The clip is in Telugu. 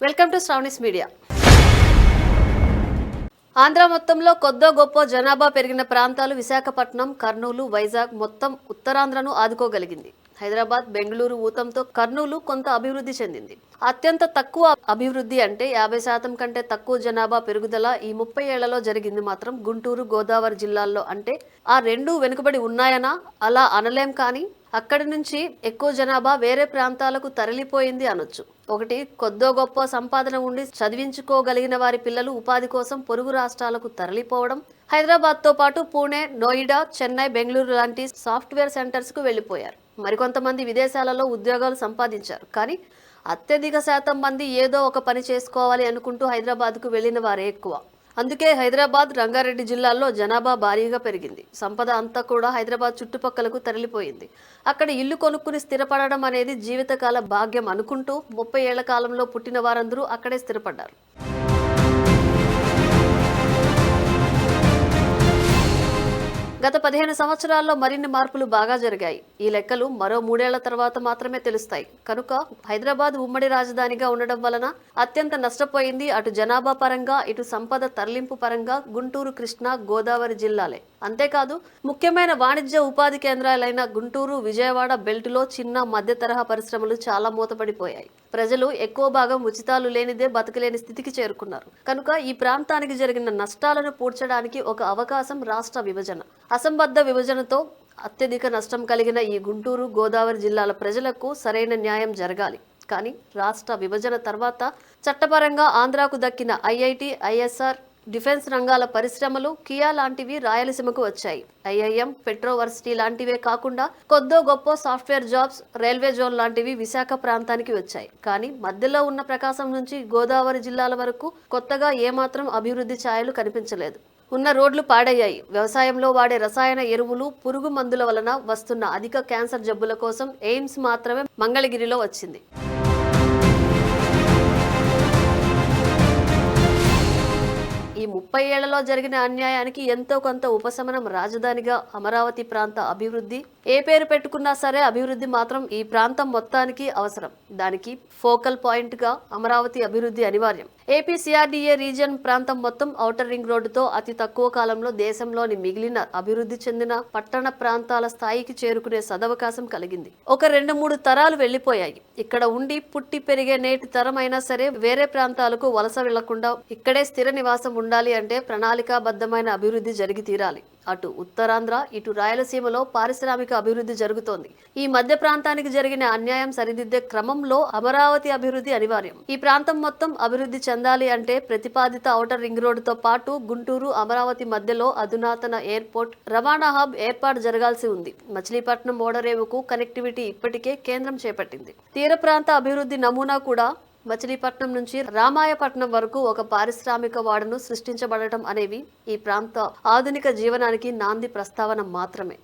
Welcome to Sravani's media. Andhra మొత్తంలో కొద్దో గొప్ప జనాభా పెరిగిన ప్రాంతాలు విశాఖపట్నం, కర్నూలు, వైజాగ్ మొత్తం ఉత్తరాంధ్రను ఆదుకోగలిగింది. హైదరాబాద్, బెంగళూరు ఊతంతో కర్నూలు కొంత అభివృద్ధి చెందింది. అత్యంత తక్కువ అభివృద్ధి అంటే 50% కంటే తక్కువ జనాభా పెరుగుదల ఈ 30 ఏళ్లలో జరిగింది మాత్రం గుంటూరు, గోదావరి జిల్లాల్లో. అంటే ఆ రెండు వెనుకబడి ఉన్నాయనా? అలా అనలేం. కానీ అక్కడి నుంచి ఎక్కువ జనాభా వేరే ప్రాంతాలకు తరలిపోయింది అనొచ్చు. ఒకటి, కొద్దో గొప్ప సంపాదన ఉండి చదివించుకోగలిగిన వారి పిల్లలు ఉపాధి కోసం పొరుగు రాష్ట్రాలకు తరలిపోవడం. హైదరాబాద్తో పాటు పూణే, నోయిడా, చెన్నై, బెంగళూరు లాంటి సాఫ్ట్వేర్ సెంటర్స్కు వెళ్లిపోయారు. మరికొంతమంది విదేశాలలో ఉద్యోగాలు సంపాదించారు. కానీ అత్యధిక శాతం మంది ఏదో ఒక పని చేసుకోవాలి అనుకుంటూ హైదరాబాద్కు వెళ్లిన వారే ఎక్కువ. అందుకే హైదరాబాద్, రంగారెడ్డి జిల్లాల్లో జనాభా భారీగా పెరిగింది. సంపద అంతా కూడా హైదరాబాద్ చుట్టుపక్కలకు తరలిపోయింది. అక్కడ ఇల్లు కొనుక్కుని స్థిరపడడం అనేది జీవితకాల భాగ్యం అనుకుంటూ 30 ఏళ్ల కాలంలో పుట్టిన వారందరూ అక్కడే స్థిరపడ్డారు. గత 15 సంవత్సరాల్లో మరిన్ని మార్పులు బాగా జరిగాయి. ఈ లెక్కలు మరో 3 ఏళ్ల తర్వాత మాత్రమే తెలుస్తాయి. కనుక హైదరాబాద్ ఉమ్మడి రాజధానిగా ఉండడం వలన అత్యంత నష్టపోయింది అటు జనాభా పరంగా, ఇటు సంపద తరలింపు పరంగా గుంటూరు, కృష్ణా, గోదావరి జిల్లాలే. అంతేకాదు ముఖ్యమైన వాణిజ్య ఉపాధి కేంద్రాలైన గుంటూరు, విజయవాడ బెల్టులో చిన్న మధ్య తరహా పరిశ్రమలు చాలా మూతపడిపోయాయి. ప్రజలు ఎక్కువ భాగం ఉచితాలు లేనిదే బతకలేని స్థితికి చేరుకున్నారు. కనుక ఈ ప్రాంతానికి జరిగిన నష్టాలను పూడ్చడానికి ఒక అవకాశం రాష్ట్ర విభజన. అసంబద్ధ విభజనతో అత్యధిక నష్టం కలిగిన ఈ గుంటూరు, గోదావరి జిల్లాల ప్రజలకు సరైన న్యాయం జరగాలి. కానీ రాష్ట్ర విభజన తర్వాత చట్టపరంగా ఆంధ్రాకు దక్కిన ఐఐటి, ఐఎస్ఆర్, డిఫెన్స్ రంగాల పరిశ్రమలు, కియా లాంటివి రాయలసీమకు వచ్చాయి. ఐఐఎం, పెట్రోవర్సిటీ లాంటివే కాకుండా కొద్దో గొప్ప సాఫ్ట్వేర్ జాబ్స్, రైల్వే జోన్ లాంటివి విశాఖ ప్రాంతానికి వచ్చాయి. కానీ మధ్యలో ఉన్న ప్రకాశం నుంచి గోదావరి జిల్లాల వరకు కొత్తగా ఏమాత్రం అభివృద్ధి ఛాయలు కనిపించలేదు. ఉన్న రోడ్లు పాడయ్యాయి. వ్యవసాయంలో వాడే రసాయన ఎరువులు, పురుగు మందుల వలన వస్తున్న అధిక క్యాన్సర్ జబ్బుల కోసం ఎయిమ్స్ మాత్రమే మంగళగిరిలో వచ్చింది. ఈ 30 ఏళ్లలో జరిగిన అన్యాయానికి ఎంతో కొంత ఉపశమనం రాజధానిగా అమరావతి ప్రాంత అభివృద్ధి. ఏ పేరు పెట్టుకున్నా సరే అభివృద్ధి మాత్రం ఈ ప్రాంతం మొత్తానికి అవసరం. దానికి ఫోకల్ పాయింట్ గా అమరావతి అభివృద్ధి అనివార్యం. ఏపీ సిఆర్డీఏ రీజియన్ ప్రాంతం మొత్తం ఔటర్ రింగ్ రోడ్డుతో అతి తక్కువ కాలంలో దేశంలోని మిగిలిన అభివృద్ధి చెందిన పట్టణ ప్రాంతాల స్థాయికి చేరుకునే సదవకాశం కలిగింది. ఒక 2-3 తరాలు వెళ్లిపోయాయి. ఇక్కడ ఉండి పుట్టి పెరిగే నేటి తరం అయినా సరే వేరే ప్రాంతాలకు వలస వెళ్లకుండా ఇక్కడే స్థిర నివాసం ఉండాలి అంటే ప్రణాళికాబద్ధమైన అభివృద్ధి జరిగి తీరాలి. అటు ఉత్తరాంధ్ర, ఇటు రాయలసీమలో పారిశ్రామిక అభివృద్ధి జరుగుతోంది. ఈ మధ్య ప్రాంతానికి జరిగిన అన్యాయం సరిదిద్దే క్రమంలో అమరావతి అభివృద్ధి అనివార్యం. ఈ ప్రాంతం మొత్తం అభివృద్ధి చెందాలి అంటే ప్రతిపాదిత ఔటర్ రింగ్ రోడ్డుతో పాటు గుంటూరు, అమరావతి మధ్యలో అధునాతన ఎయిర్పోర్ట్, రవాణా హబ్ ఏర్పాటు జరగాల్సి ఉంది. మచిలీపట్నం ఓడరేవుకు కనెక్టివిటీ ఇప్పటికే కేంద్రం చేపట్టింది. తీర ప్రాంత అభివృద్ధి నమూనా కూడా మచిలీపట్నం నుంచి రామాయపట్నం వరకు ఒక పారిశ్రామిక వాడను సృష్టించబడటం అనేవి ఈ ప్రాంత ఆధునిక జీవనానికి నాంది ప్రస్తావన మాత్రమే.